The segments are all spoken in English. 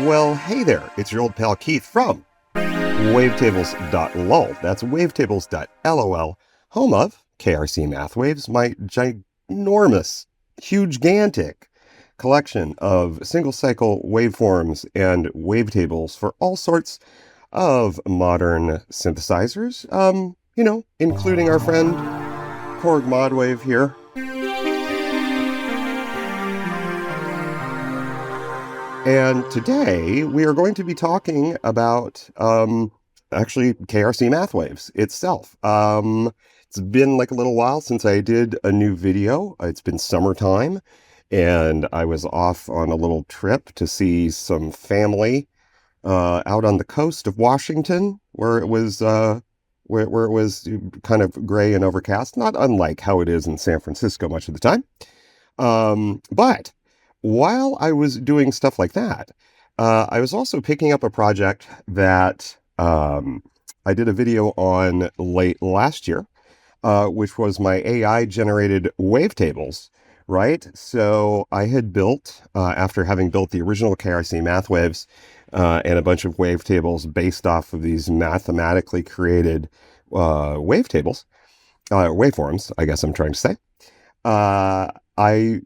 Well, hey there, it's your old pal Keith from Wavetables.lol. That's Wavetables.lol, home of KRC Mathwaves, my ginormous, huge-gantic collection of single-cycle waveforms and wavetables for all sorts of modern synthesizers, including our friend Korg Modwave here. And today we are going to be talking about actually KRC Mathwaves itself. It's been like a little while since I did a new video. It's been summertime, and I was off on a little trip to see some family out on the coast of Washington, where it was where it was kind of gray and overcast, not unlike how it is in San Francisco much of the time. But while I was doing stuff like that, I was also picking up a project that I did a video on late last year, which was my AI-generated wavetables, right? So I had built, after having built the original KRC Mathwaves and a bunch of wavetables based off of these mathematically created wavetables, waveforms, I guess I'm trying to say, I,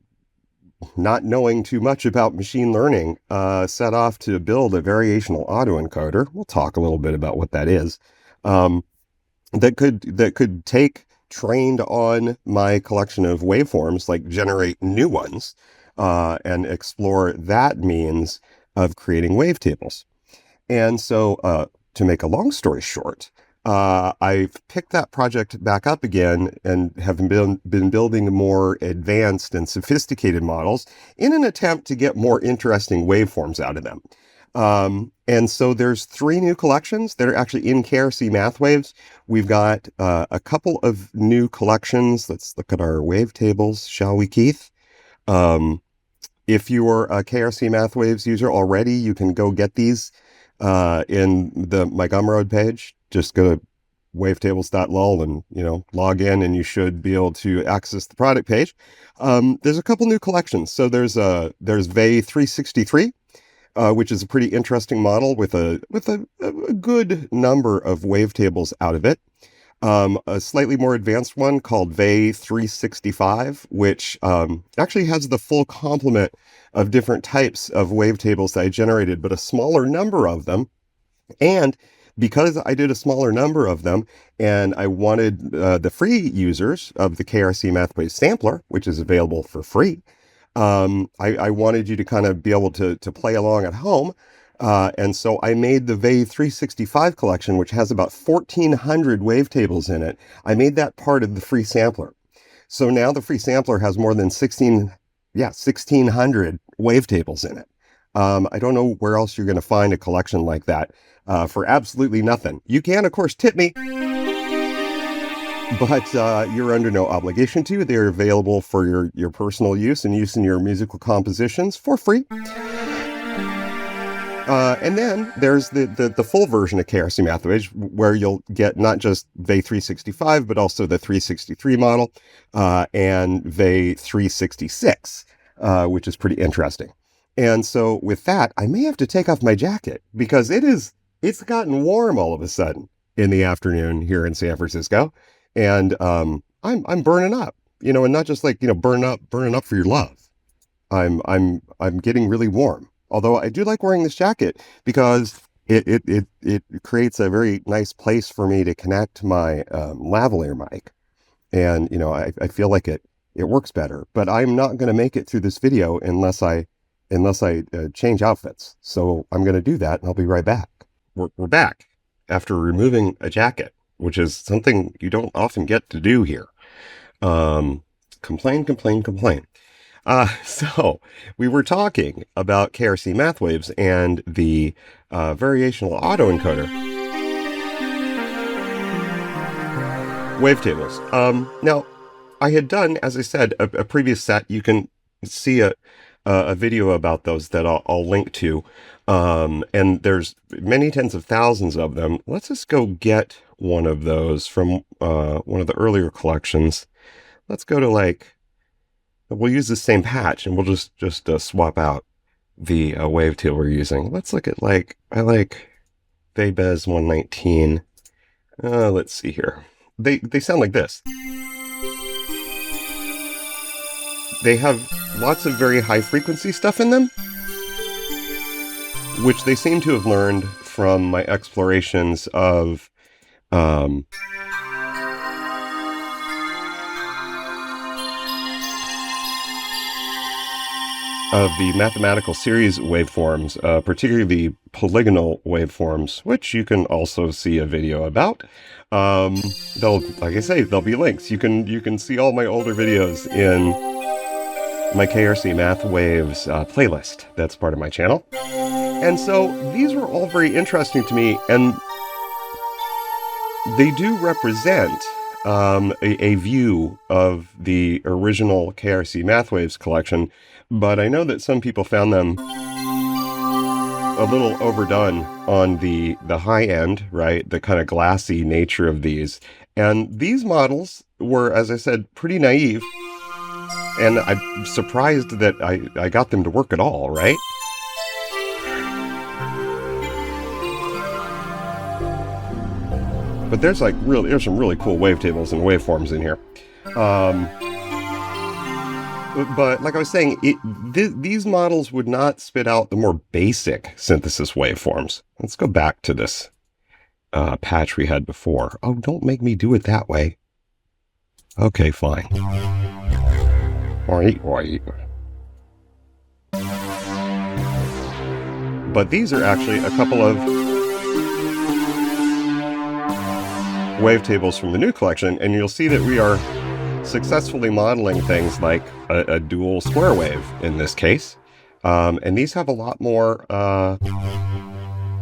not knowing too much about machine learning, set off to build a variational autoencoder. We'll talk a little bit about what that is. That could take trained on my collection of waveforms, like generate new ones, and explore that means of creating wavetables. And so, to make a long story short, I've picked that project back up again and have been building more advanced and sophisticated models in an attempt to get more interesting waveforms out of them. And so there's 3 new collections that are actually in KRC Mathwaves. We've got a couple of new collections. Let's look at our wavetables, shall we, Keith? If you're a KRC Mathwaves user already, you can go get these in my Gumroad page. Just go to wavetables.lol and, log in, and you should be able to access the product page. There's a couple new collections. So there's VE 363, which is a pretty interesting model with a good number of wavetables out of it. A slightly more advanced one called VE 365, which actually has the full complement of different types of wavetables that I generated, but a smaller number of them. And because I did a smaller number of them, and I wanted the free users of the KRC Mathwaves Sampler, which is available for free, I wanted you to kind of be able to play along at home. And so I made the VE 365 collection, which has about 1,400 wavetables in it. I made that part of the free sampler. So now the free sampler has more than 1,600 wavetables in it. I don't know where else you're going to find a collection like that for absolutely nothing. You can, of course, tip me, but you're under no obligation to. They're available for your personal use and use in your musical compositions for free. And then there's the full version of KRC Mathwaves, where you'll get not just VE 365, but also the 363 model and VE 366, which is pretty interesting. And so with that, I may have to take off my jacket because it's gotten warm all of a sudden in the afternoon here in San Francisco. And I'm burning up, and not just like, burning up for your love. I'm getting really warm. Although I do like wearing this jacket because it creates a very nice place for me to connect my lavalier mic. And, I feel like it works better, but I'm not going to make it through this video unless I change outfits. So I'm going to do that, and I'll be right back. We're back after removing a jacket, which is something you don't often get to do here. Complain. So we were talking about KRC Mathwaves and the variational autoencoder wavetables. Now, I had done, as I said, a previous set. You can see a video about those that I'll link to. And there's many tens of thousands of them. Let's just go get one of those from one of the earlier collections. Let's go to we'll use the same patch, and we'll just swap out the wavetable we're using. Let's look at I like Vabez 119. Let's see here. They sound like this. They have lots of very high frequency stuff in them, which they seem to have learned from my explorations of the mathematical series waveforms, particularly the polygonal waveforms, which you can also see a video about. Like I say, there'll be links. You can see all my older videos in my KRC Mathwaves playlist. That's part of my channel. And so these were all very interesting to me, and they do represent a view of the original KRC Mathwaves collection, but I know that some people found them a little overdone on the high end, right? The kind of glassy nature of these. And these models were, as I said, pretty naive. And I'm surprised that I got them to work at all, right? But there's some really cool wavetables and waveforms in here. But like I was saying, these models would not spit out the more basic synthesis waveforms. Let's go back to this patch we had before. Oh, don't make me do it that way. Okay, fine. Right. But these are actually a couple of wavetables from the new collection, and you'll see that we are successfully modeling things like a dual square wave in this case. And these have a lot more,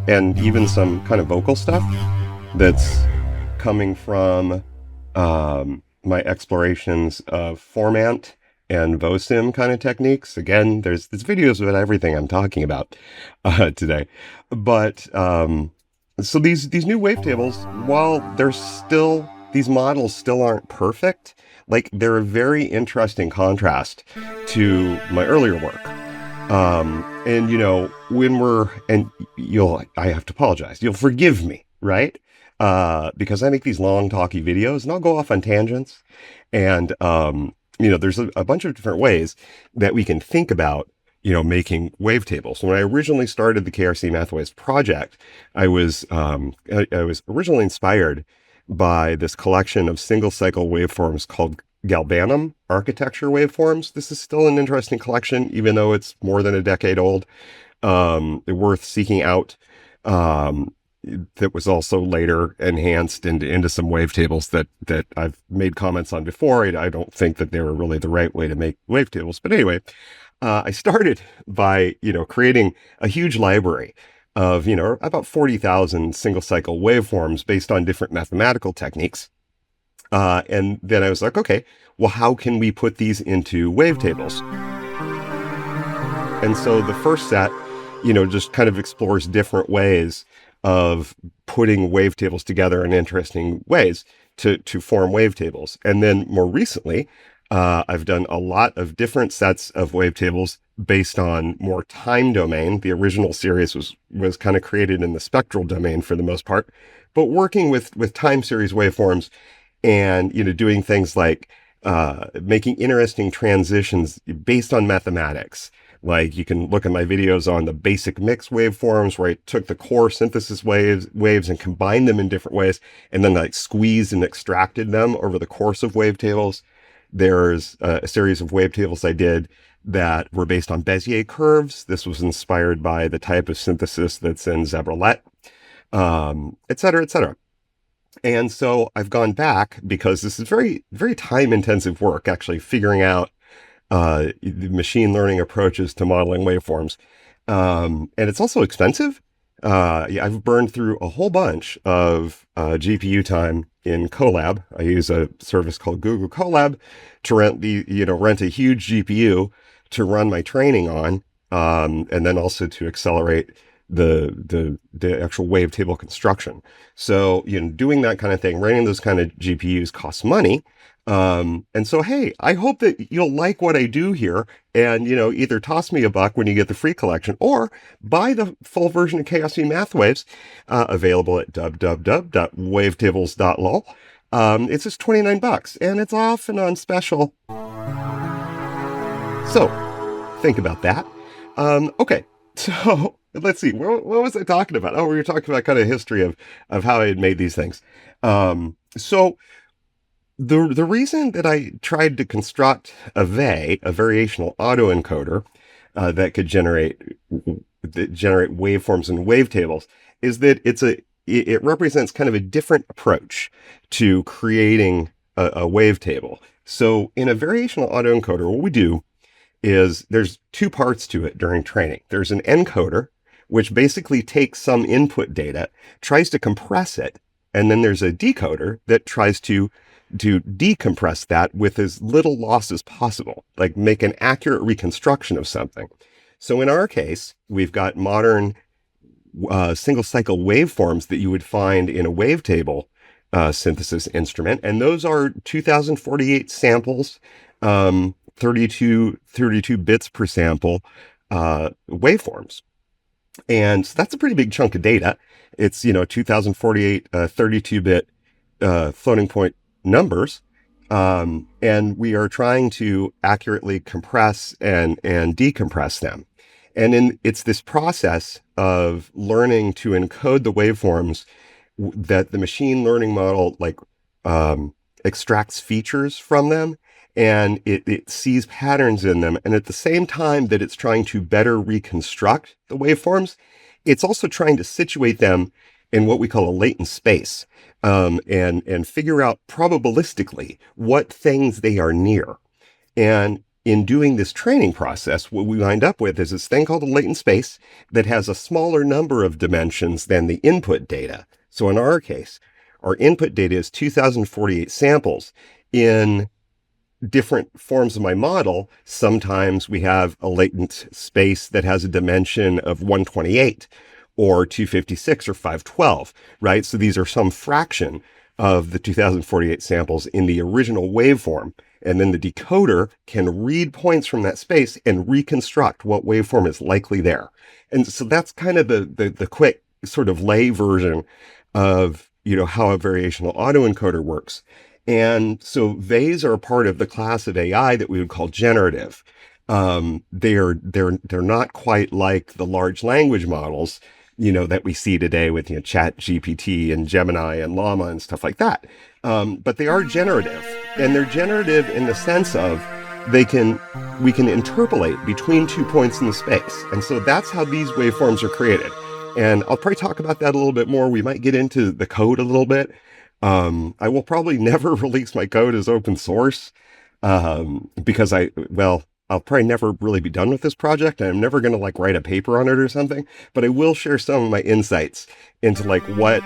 and even some kind of vocal stuff that's coming from my explorations of formant and vosim kind of techniques. Again, there's videos about everything I'm talking about today. But so these new wavetables, while these models still aren't perfect, like they're a very interesting contrast to my earlier work. And you know, I have to apologize. You'll forgive me, right? Because I make these long talky videos and I'll go off on tangents. And, you know, there's a bunch of different ways that we can think about, you know, making wavetables. When I originally started the KRC Mathwaves project, I was originally inspired by this collection of single cycle waveforms called galbanum architecture waveforms. This is still an interesting collection, even though it's more than a decade old. Worth seeking out. That was also later enhanced into some wavetables that I've made comments on before. I don't think that they were really the right way to make wavetables. But anyway, I started by, you know, creating a huge library of, you know, about 40,000 single cycle waveforms based on different mathematical techniques. And then I was like, okay, well, how can we put these into wavetables? And so the first set, you know, just kind of explores different ways of putting wavetables together in interesting ways to form wavetables. And then more recently, I've done a lot of different sets of wavetables based on more time domain. The original series was kind of created in the spectral domain for the most part, but working with time series waveforms and, you know, doing things like making interesting transitions based on mathematics. Like you can look at my videos on the basic mix waveforms where I took the core synthesis waves and combined them in different ways and then like squeezed and extracted them over the course of wavetables. There's a series of wavetables I did that were based on Bezier curves. This was inspired by the type of synthesis that's in Zebralet, et cetera, et cetera. And so I've gone back because this is very, very time intensive work, actually figuring out the machine learning approaches to modeling waveforms. And it's also expensive. I've burned through a whole bunch of GPU time in Colab. I use a service called Google Colab to rent a huge GPU to run my training on, and then also to accelerate the actual wavetable construction. So, you know, doing that kind of thing, running those kind of GPUs costs money. And so, hey, I hope that you'll like what I do here and, either toss me a buck when you get the free collection or buy the full version of KRC Mathwaves, available at www.wavetables.lol. It's just 29 bucks and it's often on special. So think about that. Okay. So let's see. What was I talking about? Oh, we were talking about kind of history of how I had made these things. So the reason that I tried to construct a variational autoencoder, that could generate waveforms and wavetables, is that it represents kind of a different approach to creating a wavetable. So in a variational autoencoder, what we do is there's two parts to it during training. There's an encoder, which basically takes some input data, tries to compress it, and then there's a decoder that tries to decompress that with as little loss as possible, like make an accurate reconstruction of something. So in our case, we've got modern single cycle waveforms that you would find in a wavetable synthesis instrument. And those are 2048 samples, 32 bits per sample waveforms. And so that's a pretty big chunk of data. It's, 2048 32-bit floating point numbers. And we are trying to accurately compress and decompress them. And it's this process of learning to encode the waveforms that the machine learning model extracts features from them, and it sees patterns in them. And at the same time that it's trying to better reconstruct the waveforms, it's also trying to situate them in what we call a latent space, and figure out probabilistically what things they are near. And in doing this training process, what we wind up with is this thing called a latent space that has a smaller number of dimensions than the input data. So in our case, our input data is 2048 samples. In different forms of my model, sometimes we have a latent space that has a dimension of 128 or 256 or 512, right? So these are some fraction of the 2048 samples in the original waveform. And then the decoder can read points from that space and reconstruct what waveform is likely there. And so that's kind of the quick sort of lay version of, how a variational autoencoder works. And so VAs are a part of the class of AI that we would call generative. They're not quite like the large language models, that we see today with, Chat GPT and Gemini and Llama and stuff like that. But they are generative, and they're generative in the sense of we can interpolate between 2 points in the space. And so that's how these waveforms are created. And I'll probably talk about that a little bit more. We might get into the code a little bit. I will probably never release my code as open source, because I'll probably never really be done with this project, and I'm never going to write a paper on it or something, but I will share some of my insights into what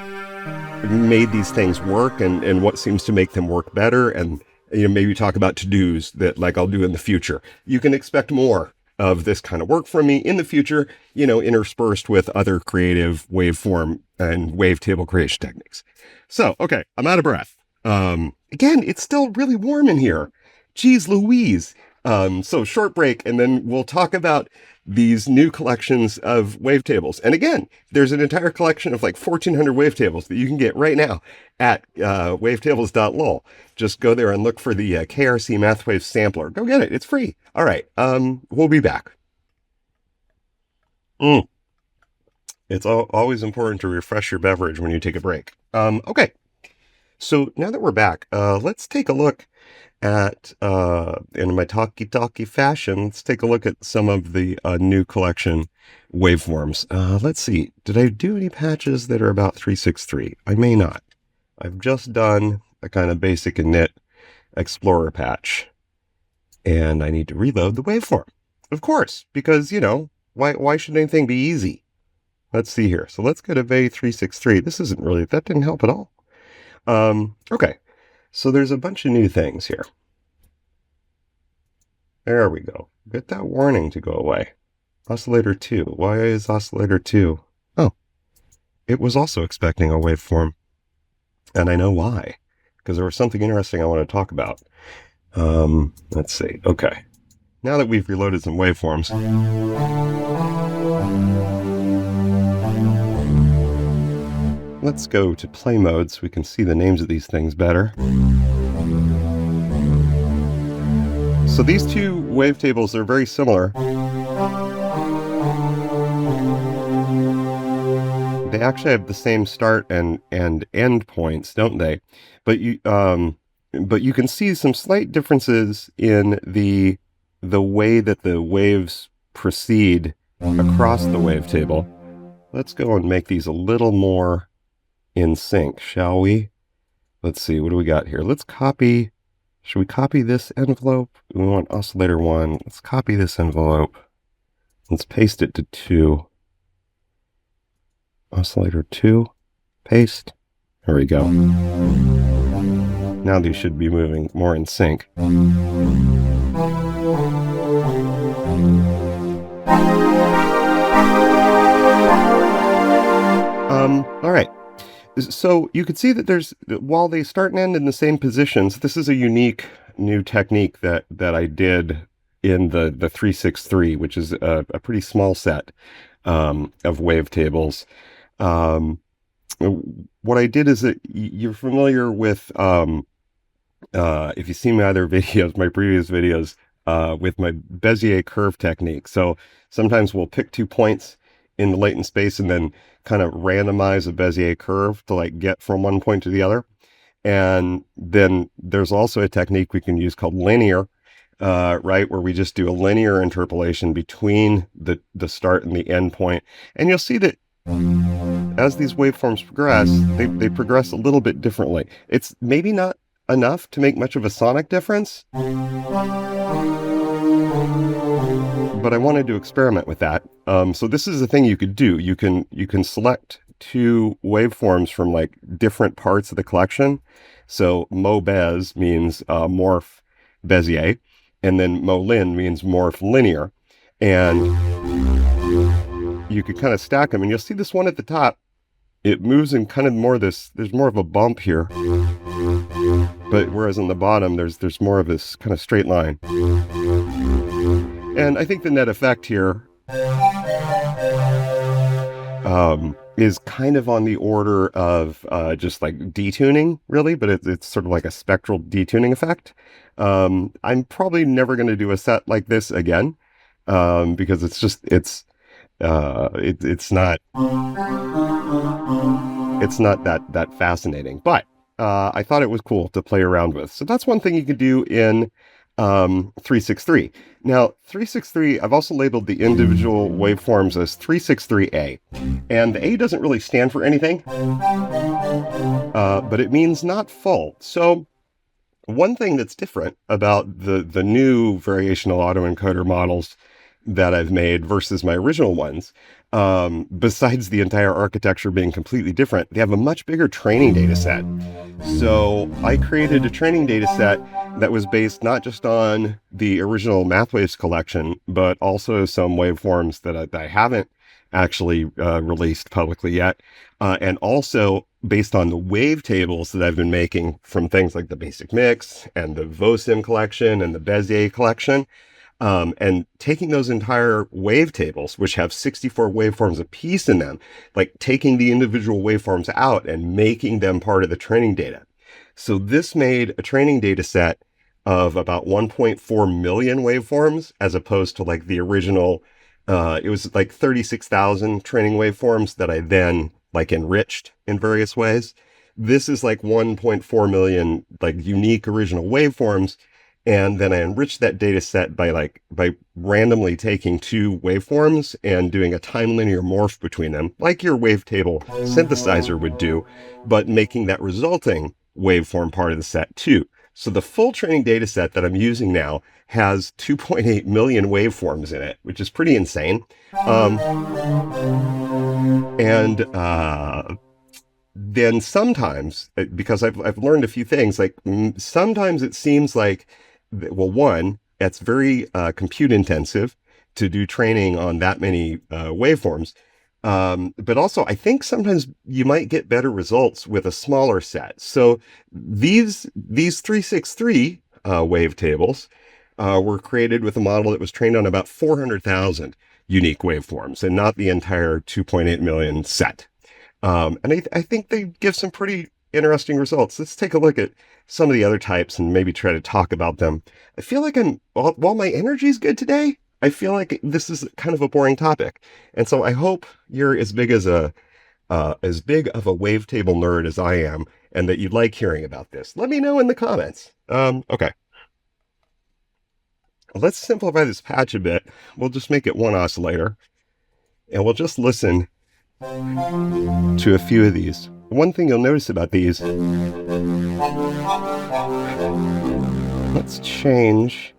made these things work and what seems to make them work better. And, maybe talk about to-dos that I'll do in the future. You can expect more of this kind of work from me in the future, interspersed with other creative waveform and wavetable creation techniques. So, okay, I'm out of breath. Again, it's still really warm in here. Geez Louise. So short break, and then we'll talk about these new collections of wavetables. And again, there's an entire collection of 1,400 wavetables that you can get right now at wavetables.lol. Just go there and look for the KRC Mathwaves Sampler. Go get it. It's free. All right. We'll be back. It's always important to refresh your beverage when you take a break. Okay. So now that we're back, let's take a look at, in my talky fashion, let's take a look at some of the new collection waveforms. Let's see. Did I do any patches that are about 363? I may not. I've just done a kind of basic init explorer patch, and I need to reload the waveform. Of course, because, why should anything be easy? Let's see here. So let's go to VA363. That didn't help at all. Okay. So there's a bunch of new things here. There we go. Get that warning to go away. Oscillator 2. Why is oscillator 2? Oh, it was also expecting a waveform. And I know why. Because there was something interesting I want to talk about. Let's see. Okay. Now that we've reloaded some waveforms, let's go to play mode so we can see the names of these things better. So these two wavetables are very similar. They actually have the same start and end points, don't they? But you can see some slight differences in the way that the waves proceed across the wavetable. Let's go and make these a little more in sync, shall we? Let's see, what do we got here? Let's copy. Should we copy this envelope? We want oscillator 1. Let's copy this envelope. Let's paste it to 2. Oscillator 2. Paste. There we go. Now these should be moving more in sync. All right. So you could see that while they start and end in the same positions, this is a unique new technique that I did in the 363, which is a pretty small set of wavetables. What I did is that you're familiar with, if you've seen my other videos, my previous videos, with my Bezier curve technique. So sometimes we'll pick 2 points in the latent space and then kind of randomize a Bezier curve to like get from one point to the other. And then there's also a technique we can use called linear, right, where we just do a linear interpolation between the start and the end point. And you'll see that as these waveforms progress, they progress a little bit differently. It's maybe not enough to make much of a sonic difference, but I wanted to experiment with that. So this is the thing you could do. You can select 2 waveforms from like different parts of the collection. So Mo-Bez means morph Bezier, and then Mo-Lin means morph linear. And you could kind of stack them, and you'll see this one at the top. It moves in kind of more there's more of a bump here. But whereas on the bottom, there's more of this kind of straight line. And I think the net effect here is kind of on the order of just like detuning, really, but it's sort of like a spectral detuning effect. I'm probably never going to do a set like this again, because it's not that fascinating. But I thought it was cool to play around with. So that's one thing you could do in 363. Now, 363, I've also labeled the individual waveforms as 363A. And the A doesn't really stand for anything, but it means not full. So one thing that's different about the new variational autoencoder models that I've made versus my original ones, besides the entire architecture being completely different, they have a much bigger training data set. So I created a training data set that was based not just on the original Mathwaves collection, but also some waveforms that I haven't actually released publicly yet, and also based on the wavetables that I've been making from things like the Basic Mix and the Vosim collection and the Bezier collection. And taking those entire wavetables, which have 64 waveforms a piece in them, like taking the individual waveforms out and making them part of the training data. So this made a training data set of about 1.4 million waveforms, as opposed to like the original, it was like 36,000 training waveforms that I then like enriched in various ways. This is like 1.4 million like unique original waveforms. And then I enriched that data set by randomly taking 2 waveforms and doing a time linear morph between them, like your wavetable synthesizer would do, but making that resulting waveform part of the set too. So the full training data set that I'm using now has 2.8 million waveforms in it, which is pretty insane. Then sometimes, because I've learned a few things, like sometimes it seems like, well, one, it's very compute intensive to do training on that many waveforms. But also, I think sometimes you might get better results with a smaller set. So these 363 wavetables were created with a model that was trained on about 400,000 unique waveforms and not the entire 2.8 million set. And I think they give some pretty interesting results. Let's take a look at some of the other types and maybe try to talk about them. I feel like while my energy is good today, I feel like this is kind of a boring topic. And so I hope you're as big of a wavetable nerd as I am, and that you'd like hearing about this. Let me know in the comments. Okay. Let's simplify this patch a bit. We'll just make it one oscillator, and we'll just listen to a few of these. One thing you'll notice about these, let's change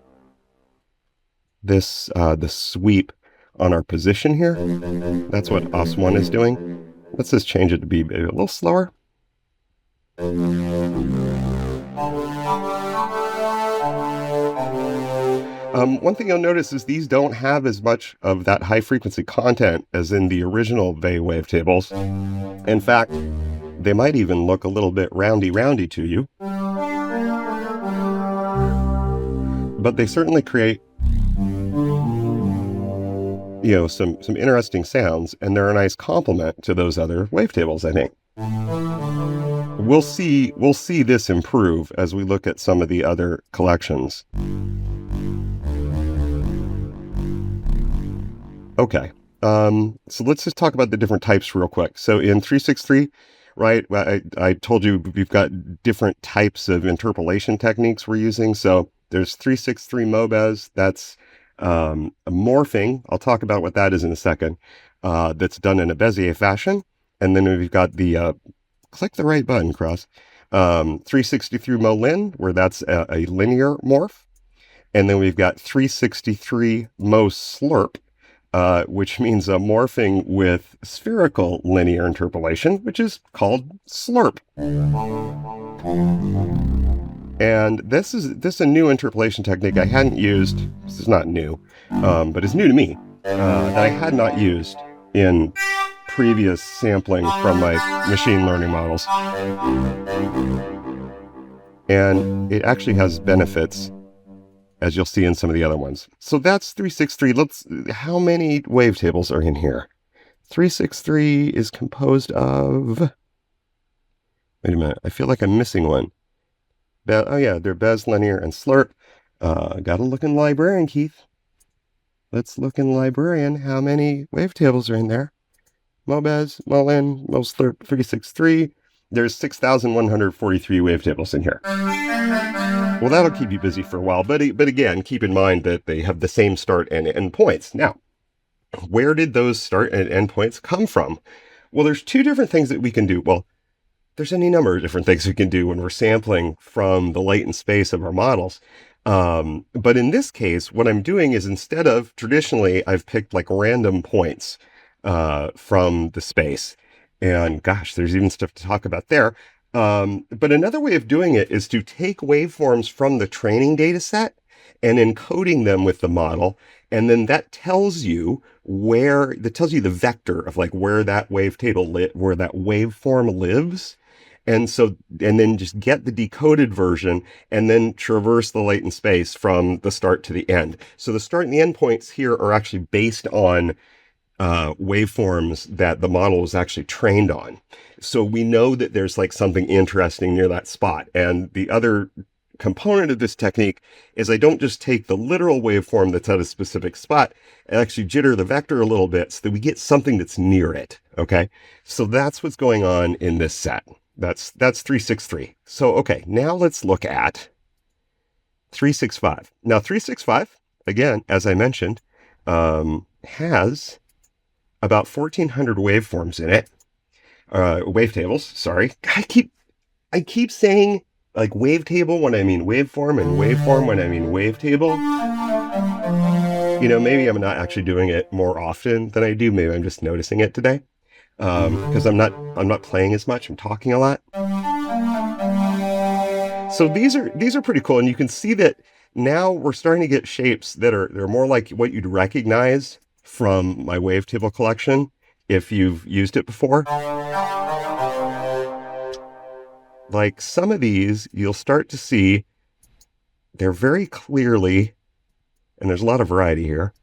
this, the sweep on our position here. That's what OS1 is doing. Let's just change it to be maybe a little slower. One thing you'll notice is these don't have as much of that high frequency content as in the original wavetables. In fact, they might even look a little bit roundy to you. But they certainly create, some interesting sounds, and they're a nice complement to those other wavetables, I think. We'll see this improve as we look at some of the other collections. Okay, so let's just talk about the different types real quick. So in 363, right, I told you we've got different types of interpolation techniques we're using. So there's 363 Mobez, that's a morphing. I'll talk about what that is in a second. That's done in a Bezier fashion. And then we've got the, click the right button, Cross, 363 Molin, where that's a linear morph. And then we've got 363 Mo Slurp, which means a morphing with spherical linear interpolation, which is called slurp. And this is a new interpolation technique I hadn't used. This is not new, but it's new to me, that I had not used in previous sampling from my machine learning models. And it actually has benefits, as you'll see in some of the other ones. So that's 363. How many wavetables are in here? 363 is composed of, wait a minute, I feel like I'm missing one. Oh yeah, they're Bez, Linear, and Slurp. Gotta look in Librarian, Keith. Let's look in Librarian. How many wavetables are in there? Mobez, Molin, Moslurp, 363. There's 6,143 wavetables in here. Well, that'll keep you busy for a while, but again, keep in mind that they have the same start and end points. Now, where did those start and end points come from? Well, there's two different things that we can do. Well, there's any number of different things we can do when we're sampling from the latent space of our models. But in this case, what I'm doing is, instead of traditionally, I've picked like random points from the space. And gosh, there's even stuff to talk about there. But another way of doing it is to take waveforms from the training data set and encoding them with the model. And then that tells you the vector of like where that where that waveform lives. And then just get the decoded version and then traverse the latent space from the start to the end. So the start and the end points here are actually based on waveforms that the model was actually trained on. So we know that there's like something interesting near that spot. And the other component of this technique is I don't just take the literal waveform that's at a specific spot and actually jitter the vector a little bit so that we get something that's near it. Okay. So that's what's going on in this set. That's 363. So, okay, now let's look at 365. Now 365, again, as I mentioned, has about 1,400 waveforms in it. Wavetables, sorry. I keep saying like wavetable when I mean waveform, and waveform when I mean wavetable. Maybe I'm not actually doing it more often than I do. Maybe I'm just noticing it today. Because I'm not playing as much. I'm talking a lot. So these are pretty cool, and you can see that now we're starting to get shapes they're more like what you'd recognize from my wavetable collection if you've used it before. Like some of these, you'll start to see they're very clearly, and there's a lot of variety here,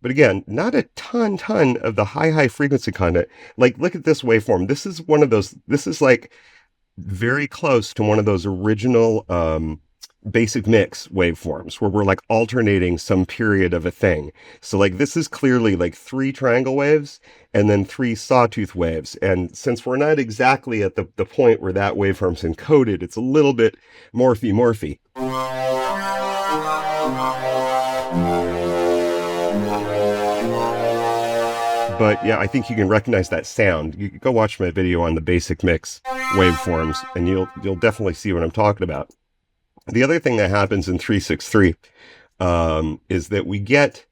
but again, not a ton of the high frequency content. Like, look at this waveform. This is one of those, this is like very close to one of those original basic mix waveforms where we're like alternating some period of a thing. So like this is clearly like 3 triangle waves and then 3 sawtooth waves. And since we're not exactly at the point where that waveform's encoded, it's a little bit morphy. But yeah, I think you can recognize that sound. You can go watch my video on the basic mix waveforms, and you'll definitely see what I'm talking about. The other thing that happens in 363 is that we get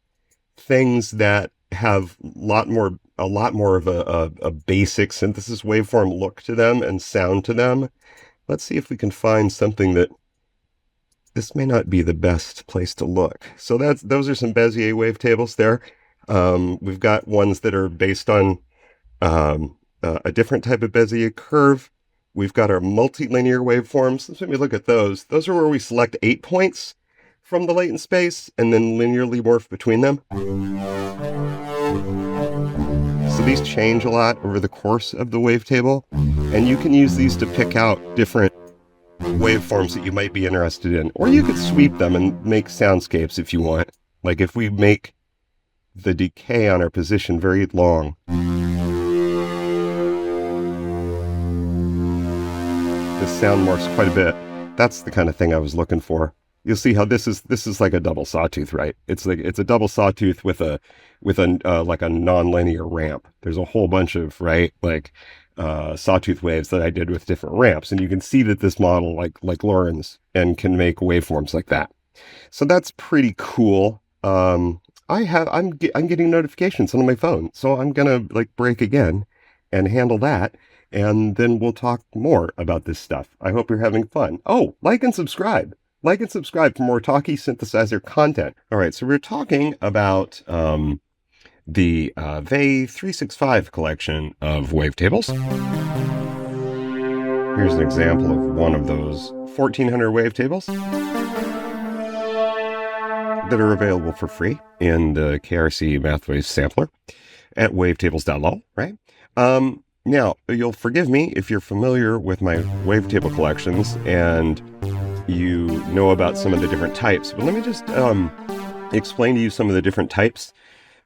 things that have a lot more of a basic synthesis waveform look to them and sound to them. Let's see if we can find something that this may not be the best place to look. So those are some Bezier wavetables there. We've got ones that are based on a different type of Bezier curve. We've got our multilinear waveforms. Let's maybe look at those. Those are where we select 8 points from the latent space and then linearly morph between them. So these change a lot over the course of the wavetable, and you can use these to pick out different waveforms that you might be interested in. Or you could sweep them and make soundscapes if you want. Like if we make the decay on our position very long, the sound morphs quite a bit. That's the kind of thing I was looking for. You'll see how this is like a double sawtooth, right? It's a double sawtooth with a like a non-linear ramp. There's a whole bunch of sawtooth waves that I did with different ramps, and you can see that this model like Lauren's and can make waveforms like that. So that's pretty cool. I'm getting notifications on my phone, so I'm gonna break again and handle that, and then we'll talk more about this stuff. I hope you're having fun. Oh, like and subscribe for more talkie synthesizer content. All right, so we're talking about the VAY 365 collection of wavetables. Here's an example of one of those 1,400 wavetables that are available for free in the KRC Mathwaves Sampler at wavetables.lol, right? Now, you'll forgive me if you're familiar with my wavetable collections and you know about some of the different types, but let me just explain to you some of the different types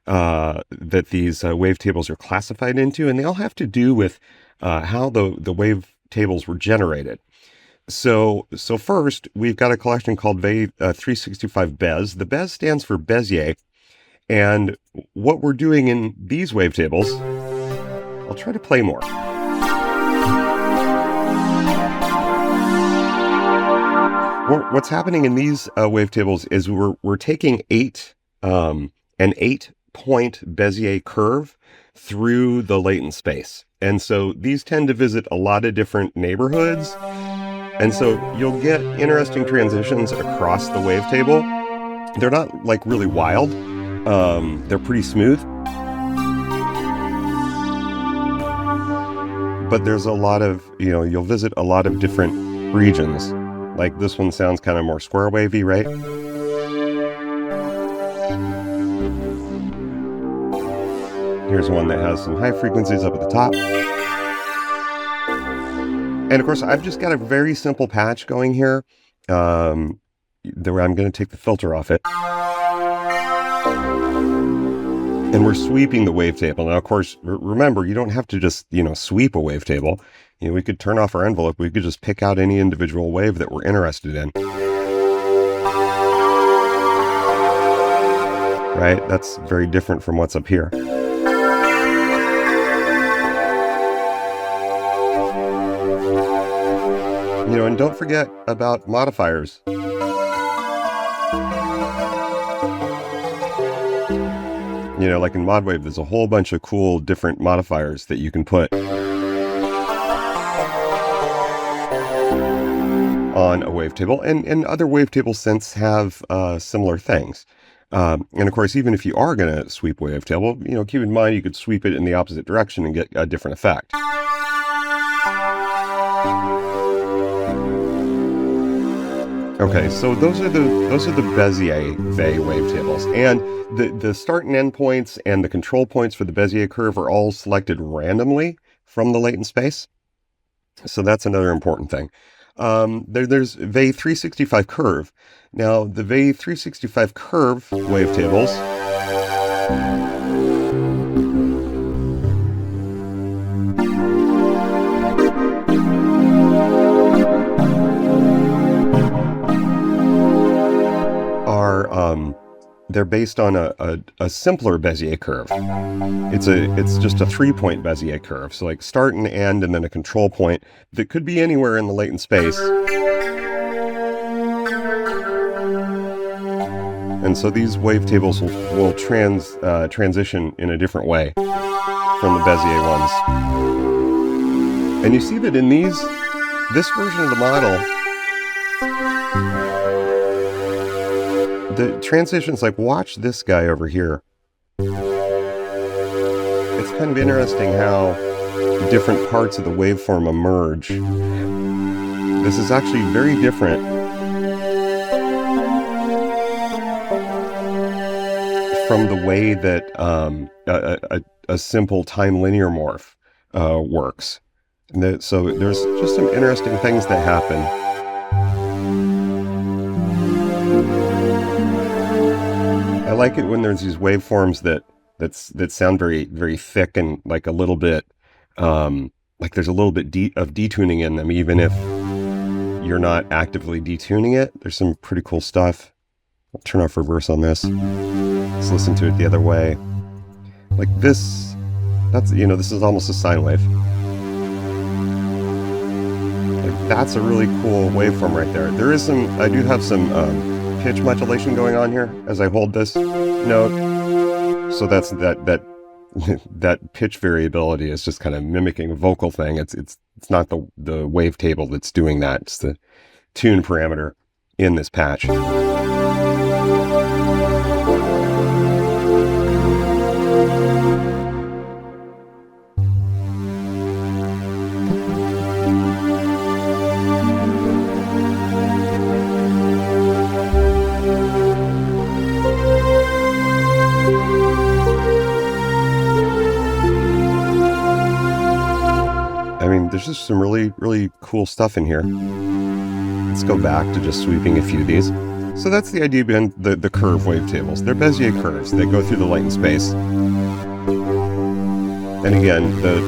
that these wavetables are classified into, and they all have to do with how the wavetables were generated. So first, we've got a collection called VAY 365 Bez. The Bez stands for Bezier, and what we're doing in these wavetables, I'll try to play more. What's happening in these wavetables is we're taking an 8-point Bezier curve through the latent space, and so these tend to visit a lot of different neighborhoods. And so you'll get interesting transitions across the wavetable. They're not really wild. They're pretty smooth. But there's a lot of, you'll visit a lot of different regions. Like this one sounds kind of more square wavy, right? Here's one that has some high frequencies up at the top. And of course, I've just got a very simple patch going here, where I'm going to take the filter off it. And we're sweeping the wavetable. Now, of course, remember, you don't have to just, sweep a wavetable. We could turn off our envelope. We could just pick out any individual wave that we're interested in. Right? That's very different from what's up here. And don't forget about modifiers. Like in Modwave, there's a whole bunch of cool different modifiers that you can put on a wavetable, and other wavetable synths have similar things. And of course, even if you are going to sweep a wavetable, keep in mind you could sweep it in the opposite direction and get a different effect. Okay, so those are the Bezier wavetables, and the start and end points and the control points for the Bezier curve are all selected randomly from the latent space. So that's another important thing. There's Wave 365 curve. Now the Wave 365 curve wavetables are they're based on a simpler Bezier curve. It's just a 3-point Bezier curve. So like start and end and then a control point that could be anywhere in the latent space. And so these wavetables will transition in a different way from the Bezier ones. And you see that in this version of the model, the transitions, like watch this guy over here. It's kind of interesting how different parts of the waveform emerge. This is actually very different from the way that a simple time linear morph works. So there's just some interesting things that happen. I like it when there's these waveforms that sound very, very thick and like a little bit, like there's a little bit of detuning in them, even if you're not actively detuning it. There's some pretty cool stuff. I'll turn off reverse on this. Let's listen to it the other way. Like this, this is almost a sine wave. Like that's a really cool waveform right there. I do have some pitch modulation going on here as I hold this note. So that's that pitch variability is just kind of mimicking a vocal thing. It's not the wavetable that's doing that. It's the tune parameter in this patch. There's just some really, really cool stuff in here. Let's go back to just sweeping a few of these. So that's the idea behind the curve wavetables. They're Bezier curves that go through the latent space. And again, the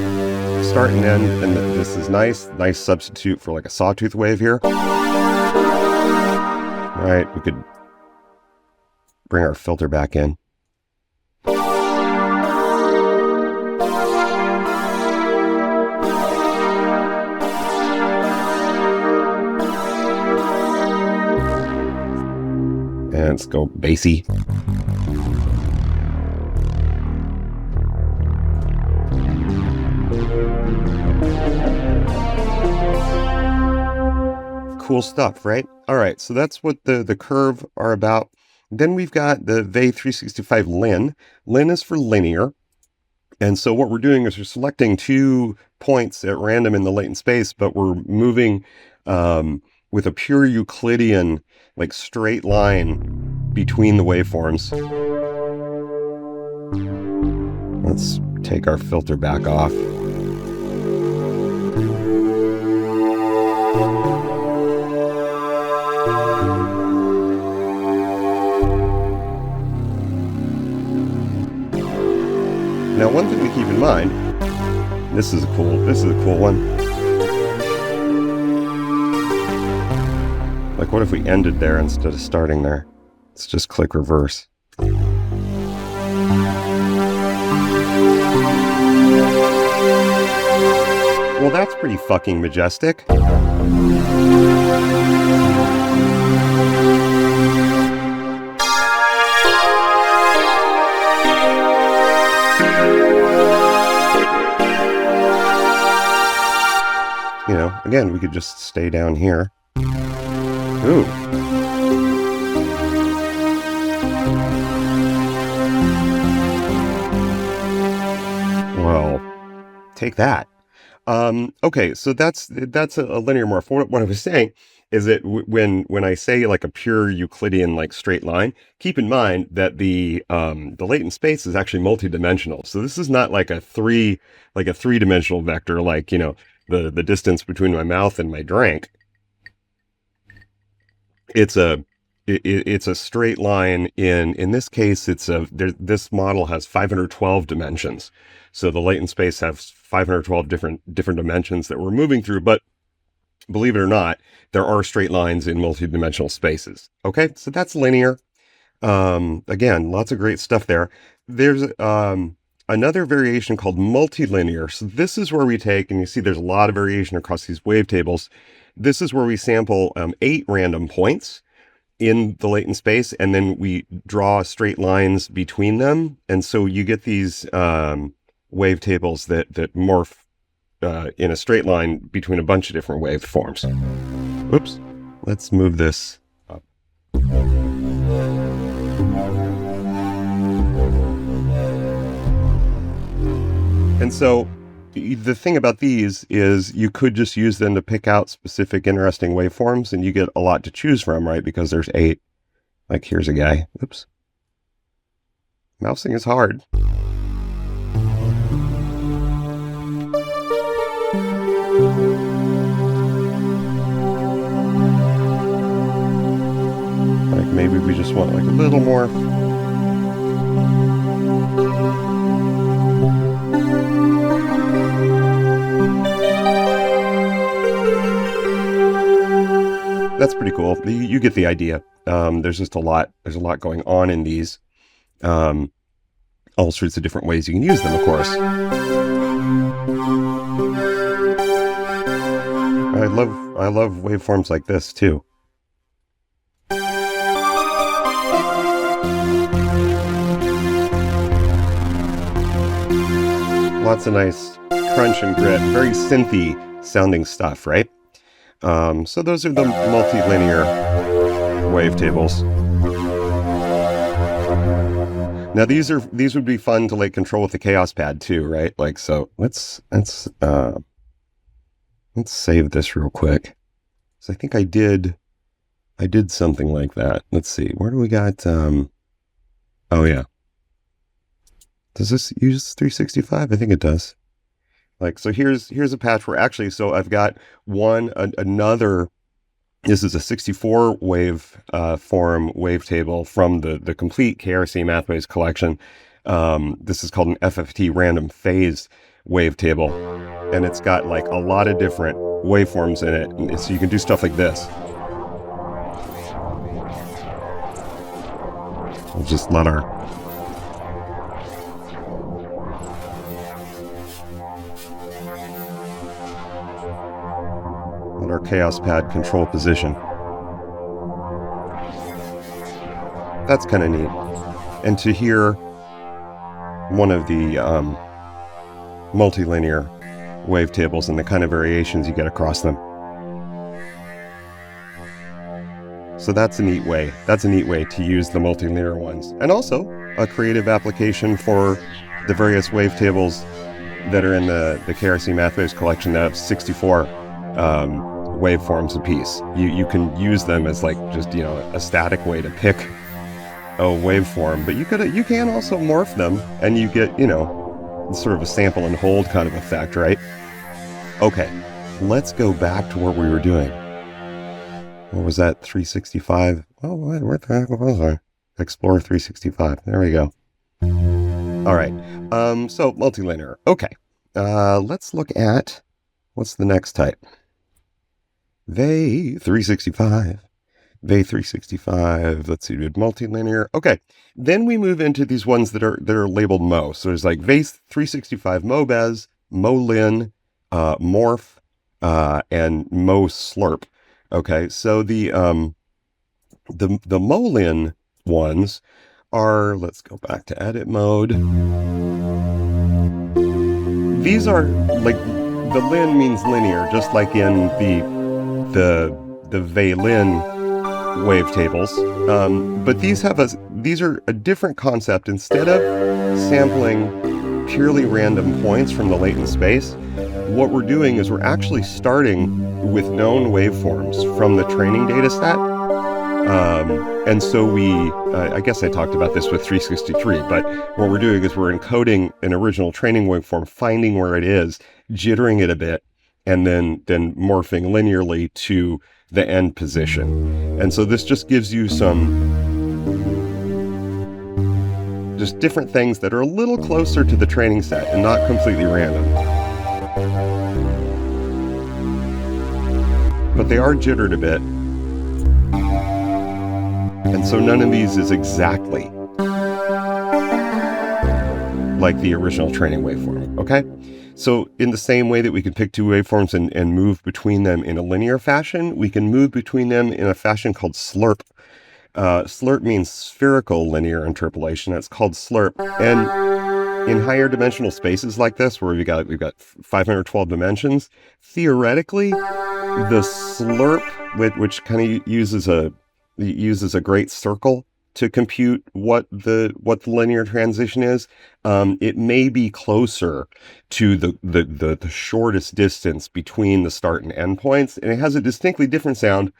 start and end, and this is nice substitute for like a sawtooth wave here. All right, we could bring our filter back in. And let's go bassy. Cool stuff, right? All right, so that's what the curve are about. Then we've got the Wave 365 Lin. Lin is for linear. And so what we're doing is we're selecting 2 points at random in the latent space, but we're moving with a pure Euclidean, like straight line between the waveforms. Let's take our filter back off. Now, one thing to keep in mind, this is a cool one. Like, what if we ended there instead of starting there? Let's just click reverse. Well, that's pretty fucking majestic. You know, again, we could just stay down here. Ooh. Well, take that. Okay, so that's a linear morph. What I was saying is that when I say like a pure Euclidean like straight line, keep in mind that the latent space is actually multidimensional. So this is not like a three-dimensional vector, like, you know, the distance between my mouth and my drink. It's a straight line. In this case, this model has 512 dimensions. So the latent space has 512 different dimensions that we're moving through, but believe it or not, there are straight lines in multidimensional spaces. Okay, so that's linear. Again, lots of great stuff there. There's another variation called multilinear. So this is where we take, and you see there's a lot of variation across these wavetables. This is where we sample 8 random points in the latent space, and then we draw straight lines between them. And so you get these wavetables that morph in a straight line between a bunch of different waveforms. Oops. Let's move this up. And so the thing about these is you could just use them to pick out specific interesting waveforms, and you get a lot to choose from, right? Because there's 8. Like, here's a guy. Oops. Mousing is hard. Like, maybe we just want like a little more. That's pretty cool. You get the idea. There's just a lot going on in these. All sorts of different ways you can use them, of course. I love waveforms like this too. Lots of nice crunch and grit, very synthy sounding stuff, right? So those are the multilinear wavetables. Now these would be fun to like control with the chaos pad too, right? Like, so let's save this real quick. So I think I did something like that. Let's see, where do we got? Oh yeah. Does this use 365? I think it does. Like, so here's a patch where actually, so I've got another, this is a 64 wave form wavetable from the complete KRC Mathwaves collection. This is called an FFT random phase wavetable, and it's got like a lot of different waveforms in it. And so you can do stuff like this. We'll just let our chaos pad control position. That's kind of neat. And to hear one of the multilinear wavetables and the kind of variations you get across them. So that's a neat way. That's a neat way to use the multilinear ones. And also a creative application for the various wavetables that are in the KRC Mathwaves collection that have 64 waveforms apiece. You can use them as like just, you know, a static way to pick a waveform, but you can also morph them and you get, you know, sort of a sample and hold kind of effect, right? Okay, let's go back to what we were doing. What was that? 365? Oh, where the heck was I? Explore 365. There we go. All right. So multilinear. Okay. Let's look at what's the next type. V365. Let's see, multilinear. Okay. Then we move into these ones that are labeled Mo. So there's like V365 MoBez, MoLin, Morph, and MoSlurp. Okay. So the MoLin ones are, let's go back to edit mode. These are like, the lin means linear, just like in the Veilin wavetables. But these are a different concept. Instead of sampling purely random points from the latent space, what we're doing is we're actually starting with known waveforms from the training data set. And so I guess I talked about this with 363, but what we're doing is we're encoding an original training waveform, finding where it is, jittering it a bit, and then morphing linearly to the end position. And so this just gives you just different things that are a little closer to the training set and not completely random. But they are jittered a bit. And so none of these is exactly like the original training waveform, okay? So in the same way that we can pick two waveforms and move between them in a linear fashion, we can move between them in a fashion called slurp. Slurp means spherical linear interpolation. It's called slurp. And in higher dimensional spaces like this, where we've got 512 dimensions, theoretically, the slurp, which kind of uses a great circle to compute what the linear transition is, it may be closer to the shortest distance between the start and end points, and it has a distinctly different sound.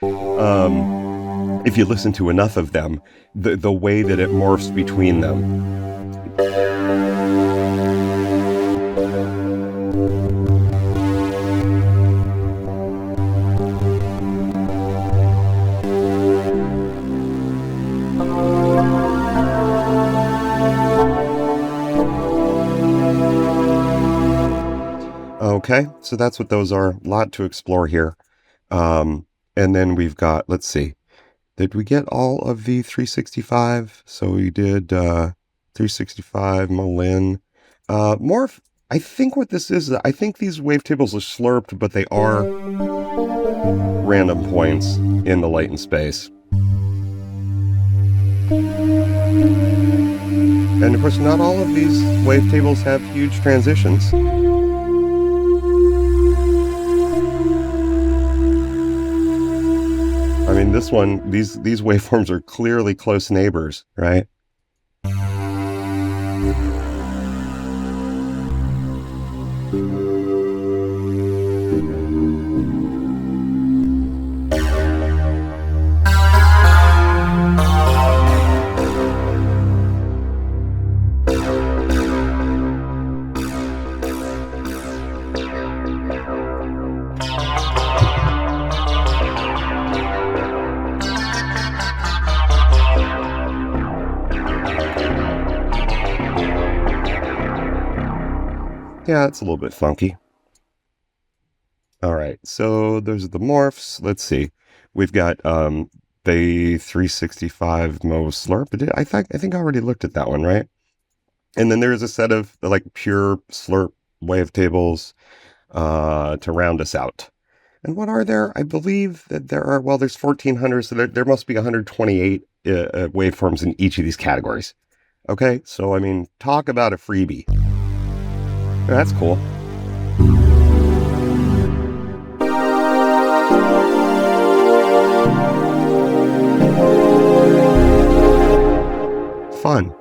If you listen to enough of them, the way that it morphs between them. Okay, so that's what those are. A lot to explore here. And then we've got, let's see, did we get all of the 365? So we did 365, Molin. Morph, I think what this is, I think these wavetables are slurped, but they are random points in the latent space. And of course, not all of these wavetables have huge transitions. I mean, this one, these waveforms are clearly close neighbors, right? Yeah, it's a little bit funky. All right, so those are the morphs. Let's see. We've got the 365 Mo Slurp. I think I already looked at that one, right? And then there's a set of like pure Slurp wavetables to round us out. And what are there? I believe that there are, well, there's 1,400, so there must be 128 waveforms in each of these categories. Okay, so I mean, talk about a freebie. That's cool. Fun.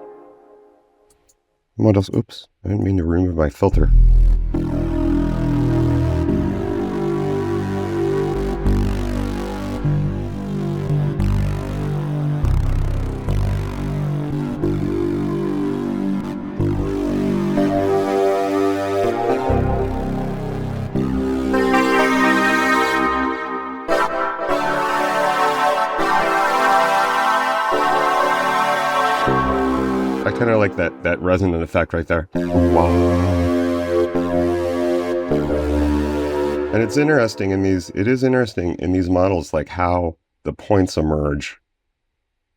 What else? Oops, I didn't mean to remove my filter. I kind of like that resonant effect right there. Wow. And it's interesting in these, models, like how the points emerge.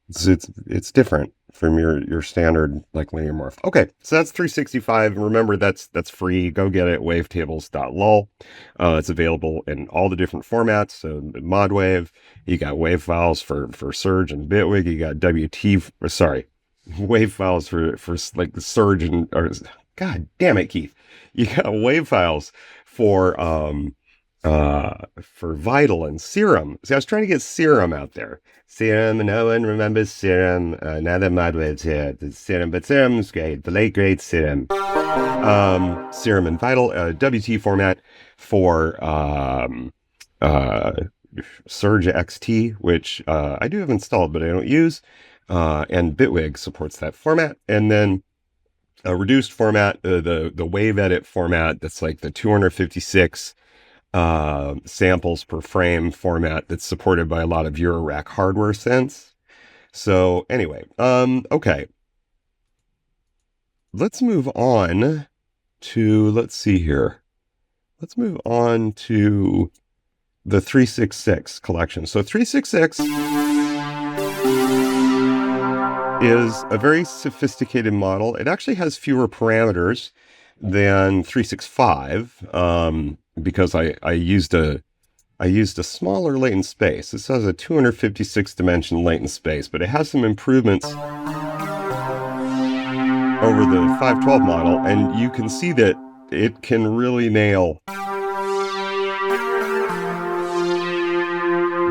It's different from your standard like linear morph. Okay, so that's 365. Remember, that's free. Go get it. Wavetables.lol. It's available in all the different formats. So Modwave, you got wave files for Surge and Bitwig. You got wave files for like the Surge and, or God damn it, Keith. You got wave files for for Vital and Serum. See, I was trying to get Serum out there. Serum, no one remembers Serum. Now that Modwave's here, it's Serum, but Serum's great. The late great Serum. Serum and Vital, WT format for Surge XT, which I do have installed, but I don't use. And Bitwig supports that format. And then a reduced format, the Wave Edit format, that's like the 256 samples per frame format that's supported by a lot of Eurorack hardware synths. So anyway, okay. Let's move on to, let's see here. Let's move on to the 366 collection. So 366 is a very sophisticated model. It actually has fewer parameters than 365 because I used a smaller latent space. This has a 256 dimension latent space, but it has some improvements over the 512 model, and you can see that it can really nail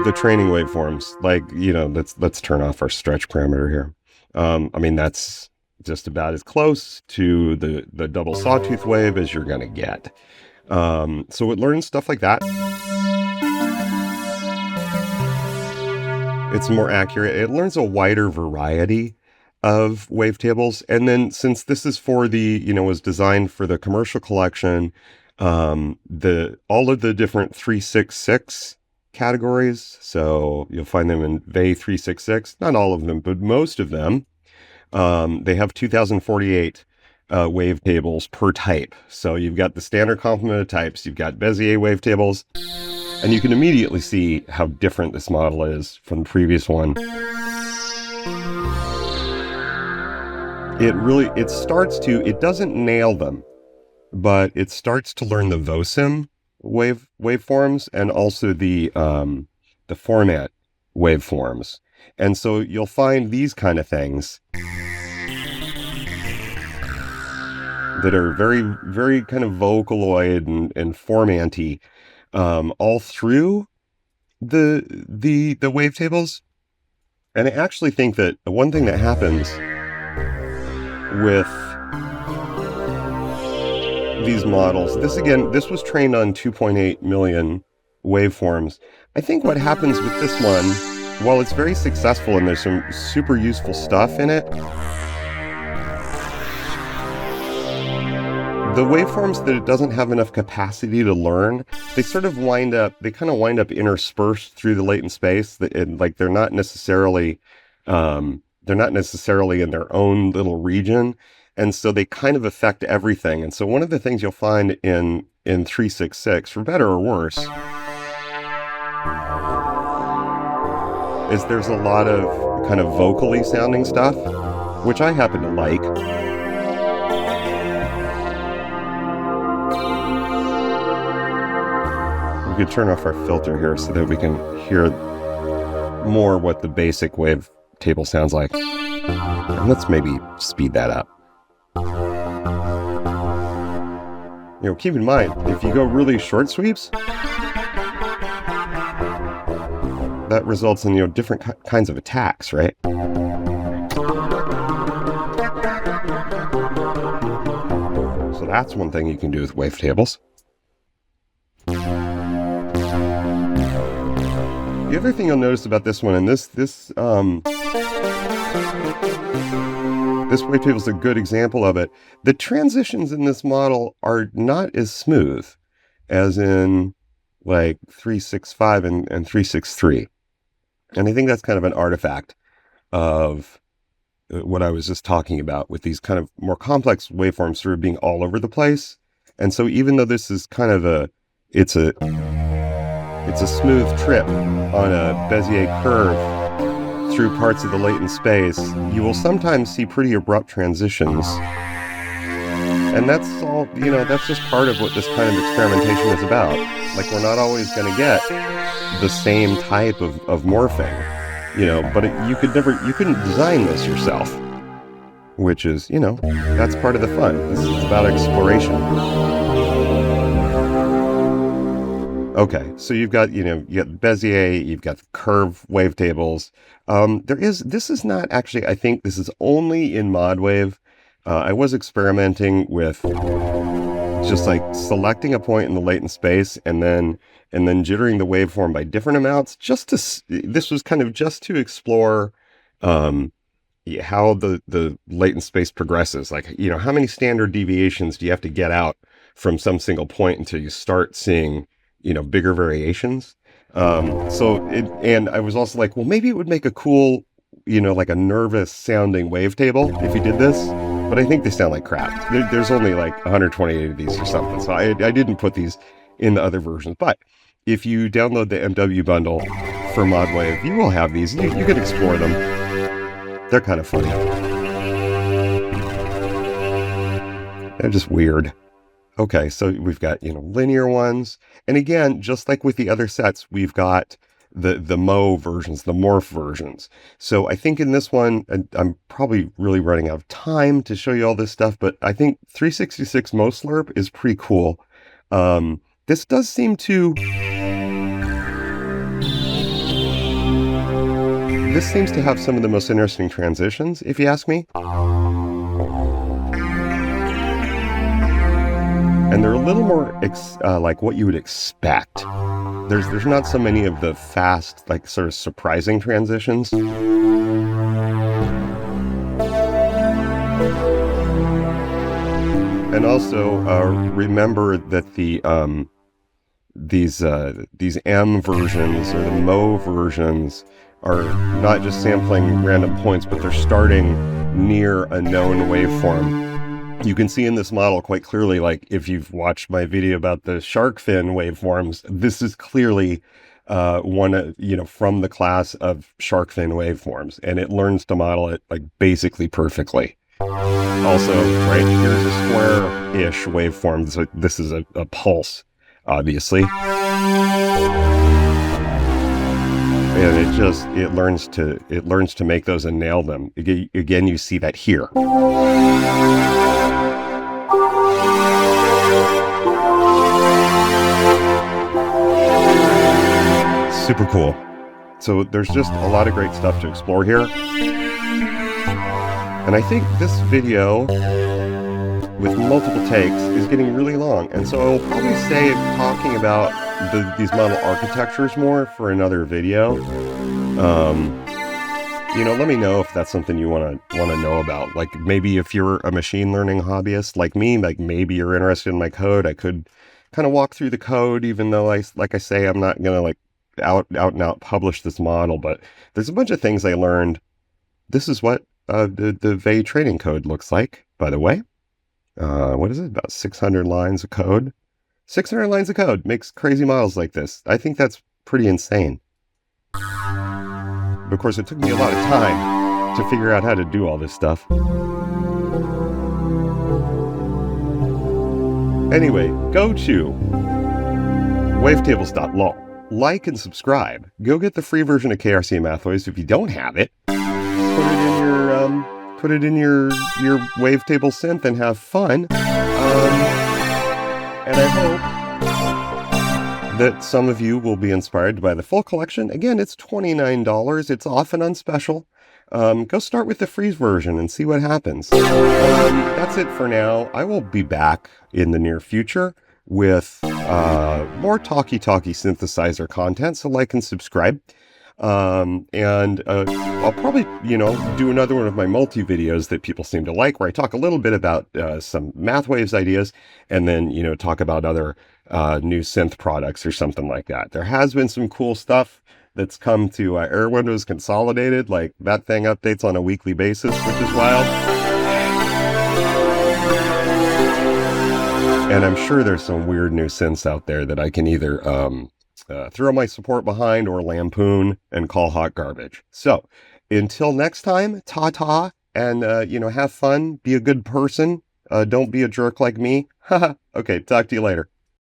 the training waveforms. Like, you know, let's turn off our stretch parameter here. I mean, that's just about as close to the double sawtooth wave as you're going to get. So it learns stuff like that. It's more accurate. It learns a wider variety of wavetables. And then since this is for the, you know, was designed for the commercial collection, all of the different 366 categories, so you'll find them in VE 366, not all of them, but most of them, they have 2048 wavetables per type. So you've got the standard complement of types, you've got Bezier wavetables, and you can immediately see how different this model is from the previous one. It doesn't nail them, but it starts to learn the VOSIM waveforms and also the format waveforms. And so you'll find these kind of things that are very, very kind of Vocaloid and formanty all through the wavetables. And I actually think that the one thing that happens with these models, this was trained on 2.8 million waveforms. I think what happens with this one, while it's very successful and there's some super useful stuff in it, the waveforms that it doesn't have enough capacity to learn, they kind of wind up interspersed through the latent space. Like they're not necessarily in their own little region. And so they kind of affect everything. And so one of the things you'll find in 366, for better or worse, is there's a lot of kind of vocally sounding stuff, which I happen to like. We could turn off our filter here so that we can hear more what the basic wavetable sounds like. And let's maybe speed that up. You know, keep in mind, if you go really short sweeps, that results in, you know, different kinds of attacks, right? So that's one thing you can do with wavetables. The other thing you'll notice about this one, and this wavetable is a good example of it. The transitions in this model are not as smooth as in like 365 and 363. And I think that's kind of an artifact of what I was just talking about with these kind of more complex waveforms sort of being all over the place. And so even though this is kind of it's a smooth trip on a Bezier curve through parts of the latent space, you will sometimes see pretty abrupt transitions. And that's all, you know, that's just part of what this kind of experimentation is about. Like, we're not always going to get the same type of morphing, you know, but you couldn't design this yourself, which is, you know, that's part of the fun. This is about exploration. Okay, so you've got, you got Bezier, you've got curve wavetables. This is not actually, I think this is only in Modwave. I was experimenting with just like selecting a point in the latent space and then jittering the waveform by different amounts this was kind of just to explore um, how the latent space progresses. Like, how many standard deviations do you have to get out from some single point until you start seeing, bigger variations? And I was also like, well, maybe it would make a cool, like a nervous sounding wavetable if you did this. But I think they sound like crap. There's only like 128 of these or something. So I didn't put these in the other versions. But if you download the MW bundle for Modwave, you will have these. You can explore them. They're kind of funny. They're just weird. Okay, so we've got, linear ones. And again, just like with the other sets, we've got the Mo versions, the Morph versions. So I think in this one, and I'm probably really running out of time to show you all this stuff, but I think 366 Mo Slurp is pretty cool. This does seem to... This seems to have some of the most interesting transitions, if you ask me. And they're a little more like what you would expect. There's not so many of the fast, like sort of surprising transitions. And also remember that these M versions or the Mo versions are not just sampling random points, but they're starting near a known waveform. You can see in this model quite clearly, like if you've watched my video about the shark fin waveforms, this is clearly one, from the class of shark fin waveforms, and it learns to model it like basically perfectly. Also, right, here's a square-ish waveform. So this is a pulse, obviously. And it learns to make those and nail them. Again, you see that here. Super cool. So there's just a lot of great stuff to explore here. And I think this video with multiple takes is getting really long. And so I'll probably save talking about these model architectures more for another video. Let me know if that's something you want to know about. Like maybe if you're a machine learning hobbyist like me, like maybe you're interested in my code. I could kind of walk through the code, even though like I say, I'm not going to like out and out publish this model, but there's a bunch of things I learned. This is what the VE training code looks like, by the way. What is it? About 600 lines of code. 600 lines of code makes crazy models like this. I think that's pretty insane. But of course, it took me a lot of time to figure out how to do all this stuff. Anyway, go to wavetables.law. Like and subscribe. Go get the free version of KRC Mathwaves if you don't have it. Put it in your Wavetable synth and have fun. And I hope that some of you will be inspired by the full collection. Again, it's $29. It's often on special. Go start with the free version and see what happens. That's it for now. I will be back in the near future with more talky synthesizer content, so like and subscribe. And I'll probably, do another one of my multi-videos that people seem to like, where I talk a little bit about some Mathwaves ideas, and then, talk about other new synth products or something like that. There has been some cool stuff that's come to Air Windows Consolidated, like that thing updates on a weekly basis, which is wild. And I'm sure there's some weird new synths out there that I can either throw my support behind or lampoon and call hot garbage. So until next time, ta-ta, and, have fun, be a good person. Don't be a jerk like me. Okay, talk to you later.